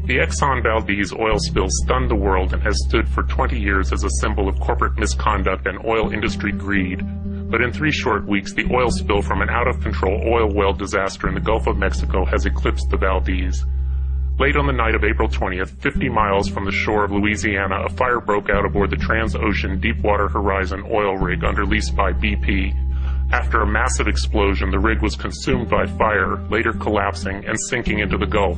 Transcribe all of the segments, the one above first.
The Exxon Valdez oil spill stunned the world and has stood for 20 years as a symbol of corporate misconduct and oil industry greed. But in 3 short weeks, the oil spill from an out-of-control oil well disaster in the Gulf of Mexico has eclipsed the Valdez. Late on the night of April 20th, 50 miles from the shore of Louisiana, a fire broke out aboard the Transocean Deepwater Horizon oil rig under lease by BP. After a massive explosion, the rig was consumed by fire, later collapsing and sinking into the Gulf.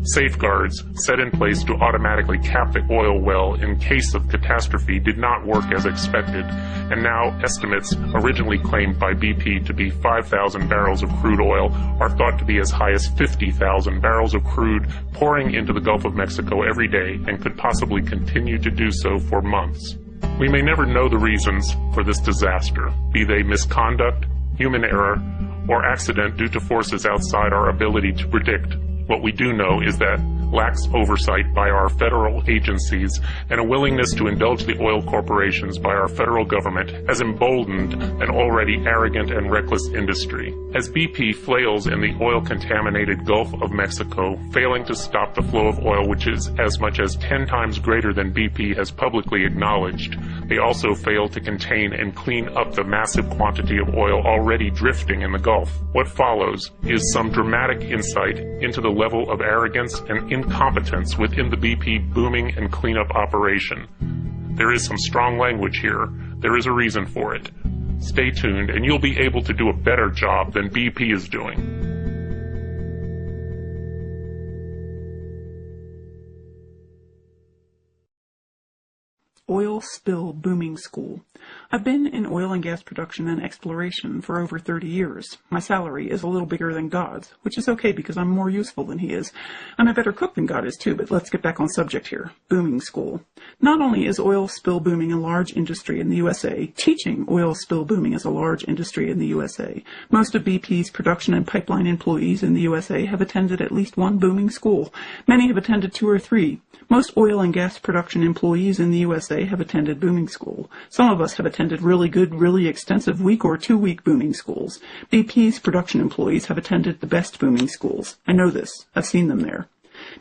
Safeguards set in place to automatically cap the oil well in case of catastrophe did not work as expected, and now estimates originally claimed by BP to be 5,000 barrels of crude oil are thought to be as high as 50,000 barrels of crude pouring into the Gulf of Mexico every day and could possibly continue to do so for months. We may never know the reasons for this disaster, be they misconduct, human error, or accident due to forces outside our ability to predict. What we do know is that lax oversight by our federal agencies and a willingness to indulge the oil corporations by our federal government has emboldened an already arrogant and reckless industry. As BP flails in the oil-contaminated Gulf of Mexico, failing to stop the flow of oil, which is as much as 10 times greater than BP has publicly acknowledged, they also fail to contain and clean up the massive quantity of oil already drifting in the Gulf. What follows is some dramatic insight into the level of arrogance and incompetence within the BP booming and cleanup operation. There is some strong language here. There is a reason for it. Stay tuned and you'll be able to do a better job than BP is doing. Oil Spill Booming School. I've been in oil and gas production and exploration for over 30 years. My salary is a little bigger than God's, which is okay because I'm more useful than he is. I'm a better cook than God is too, but let's get back on subject here. Booming School. Not only is oil spill booming a large industry in the USA, teaching oil spill booming is a large industry in the USA. Most of BP's production and pipeline employees in the USA have attended at least one booming school. Many have attended 2 or 3. Most oil and gas production employees in the USA have attended booming school. Some of us have attended really good, really extensive week or 2-week booming schools. BP's production employees have attended the best booming schools. I know this. I've seen them there.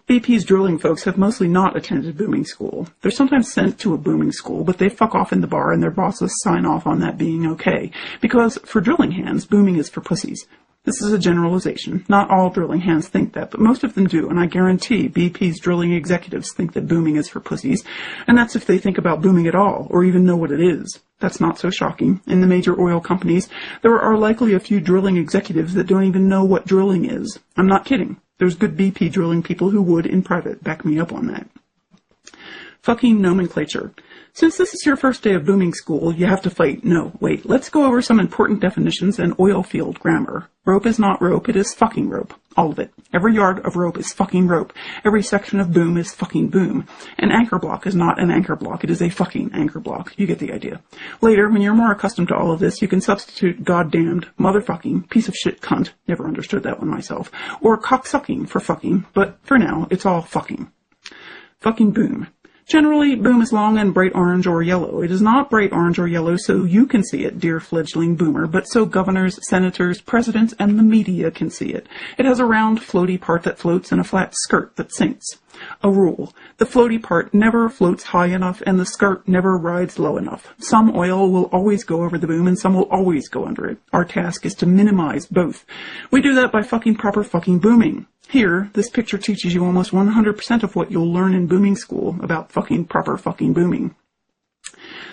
BP's drilling folks have mostly not attended booming school. They're sometimes sent to a booming school, but they fuck off in the bar and their bosses sign off on that being okay. Because for drilling hands, booming is for pussies. This is a generalization. Not all drilling hands think that, but most of them do, and I guarantee BP's drilling executives think that booming is for pussies, and that's if they think about booming at all, or even know what it is. That's not so shocking. In the major oil companies, there are likely a few drilling executives that don't even know what drilling is. I'm not kidding. There's good BP drilling people who would, in private, back me up on that. Fucking nomenclature. Since this is your first day of booming school, you have to fight. No, wait, let's go over some important definitions and oil field grammar. Rope is not rope, it is fucking rope. All of it. Every yard of rope is fucking rope. Every section of boom is fucking boom. An anchor block is not an anchor block, it is a fucking anchor block. You get the idea. Later, when you're more accustomed to all of this, you can substitute goddamned, motherfucking, piece of shit cunt, never understood that one myself, or cocksucking for fucking, but for now, it's all fucking. Fucking boom. Generally, boom is long and bright orange or yellow. It is not bright orange or yellow so you can see it, dear fledgling boomer, but so governors, senators, presidents, and the media can see it. It has a round, floaty part that floats and a flat skirt that sinks. A rule. The floaty part never floats high enough and the skirt never rides low enough. Some oil will always go over the boom and some will always go under it. Our task is to minimize both. We do that by fucking proper fucking booming. Here, this picture teaches you almost 100% of what you'll learn in booming school about fucking proper fucking booming.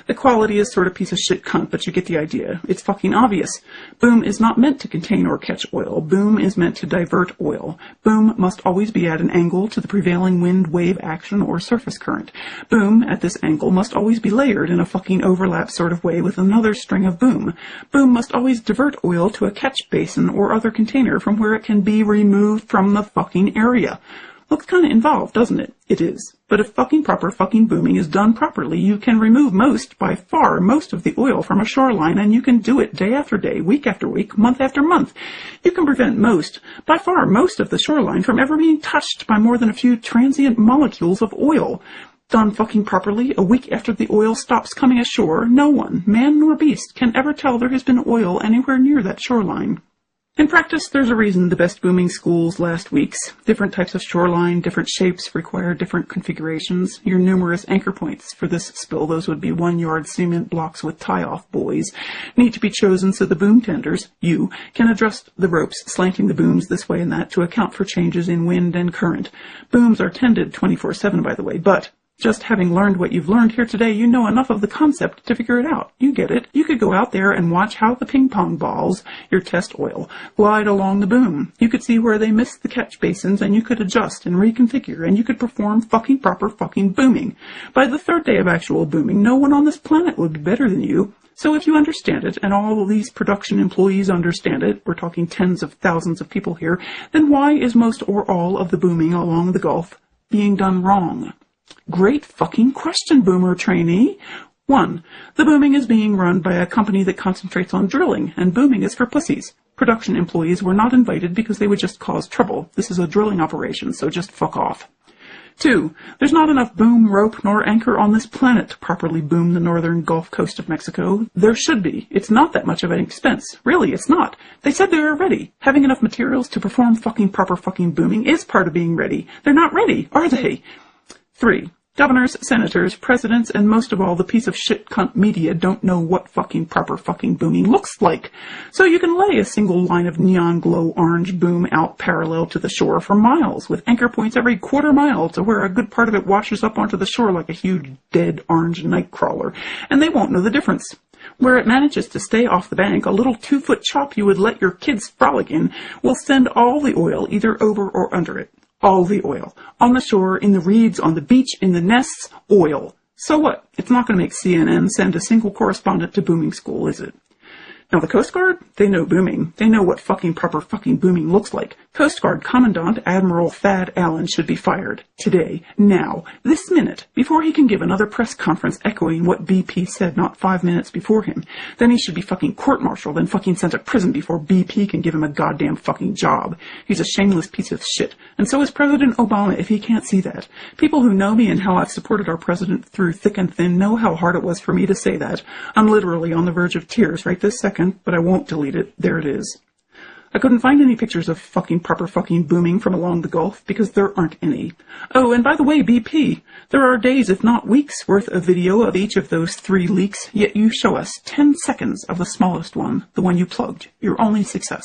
The quality is sort of piece of shit cunt, but you get the idea. It's fucking obvious. Boom is not meant to contain or catch oil. Boom is meant to divert oil. Boom must always be at an angle to the prevailing wind, wave action, or surface current. Boom, at this angle, must always be layered in a fucking overlap sort of way with another string of boom. Boom must always divert oil to a catch basin or other container from where it can be removed from the fucking area. Looks kind of involved, doesn't it? It is. But if fucking proper fucking booming is done properly, you can remove by far most of the oil from a shoreline, and you can do it day after day, week after week, month after month. You can prevent by far most of the shoreline from ever being touched by more than a few transient molecules of oil. Done fucking properly, a week after the oil stops coming ashore, no one, man nor beast, can ever tell there has been oil anywhere near that shoreline. In practice, there's a reason the best booming schools last weeks. Different types of shoreline, different shapes require different configurations. Your numerous anchor points for this spill, those would be 1-yard cement blocks with tie-off buoys, need to be chosen so the boom tenders, you, can adjust the ropes, slanting the booms this way and that to account for changes in wind and current. Booms are tended 24/7, by the way, but just having learned what you've learned here today, you know enough of the concept to figure it out. You get it. You could go out there and watch how the ping pong balls, your test oil, glide along the boom. You could see where they miss the catch basins, and you could adjust and reconfigure, and you could perform fucking proper fucking booming. By the third day of actual booming, no one on this planet would be better than you. So if you understand it, and all of these production employees understand it, we're talking tens of thousands of people here, then why is most or all of the booming along the Gulf being done wrong? Great fucking question, boomer trainee. 1. The booming is being run by a company that concentrates on drilling, and booming is for pussies. Production employees were not invited because they would just cause trouble. This is a drilling operation, so just fuck off. 2. There's not enough boom, rope, nor anchor on this planet to properly boom the northern Gulf Coast of Mexico. There should be. It's not that much of an expense. Really, it's not. They said they were ready. Having enough materials to perform fucking proper fucking booming is part of being ready. They're not ready, are they? 3. Governors, senators, presidents, and most of all the piece of shit cunt media don't know what fucking proper fucking booming looks like. So you can lay a single line of neon glow orange boom out parallel to the shore for miles, with anchor points every quarter mile to where a good part of it washes up onto the shore like a huge dead orange nightcrawler, and they won't know the difference. Where it manages to stay off the bank, a little 2-foot chop you would let your kids frolic in will send all the oil either over or under it. All the oil. On the shore, in the reeds, on the beach, in the nests, oil. So what? It's not going to make CNN send a single correspondent to booming school, is it? Now the Coast Guard, they know booming. They know what fucking proper fucking booming looks like. Coast Guard Commandant Admiral Thad Allen should be fired. Today. Now. This minute. Before he can give another press conference echoing what BP said not 5 minutes before him. Then he should be fucking court-martialed and fucking sent to prison before BP can give him a goddamn fucking job. He's a shameless piece of shit. And so is President Obama if he can't see that. People who know me and how I've supported our president through thick and thin know how hard it was for me to say that. I'm literally on the verge of tears right this second. But I won't delete it. There it is. I couldn't find any pictures of fucking proper fucking booming from along the Gulf because there aren't any. Oh, and by the way, BP, there are days, if not weeks, worth of video of each of those 3 leaks, yet you show us 10 seconds of the smallest one, the one you plugged. Your only success.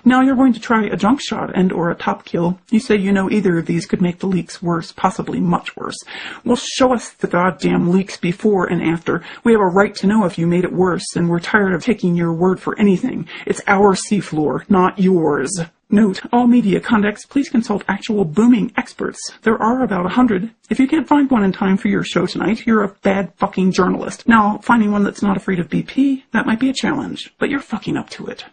Now you're going to try a junk shot and or a top kill. You say you know either of these could make the leaks worse, possibly much worse. Well, show us the goddamn leaks before and after. We have a right to know if you made it worse, and we're tired of taking your word for anything. It's our seafloor, not yours. Note, all media contacts, please consult actual booming experts. There are about 100. If you can't find one in time for your show tonight, you're a bad fucking journalist. Now, finding one that's not afraid of BP, that might be a challenge, but you're fucking up to it.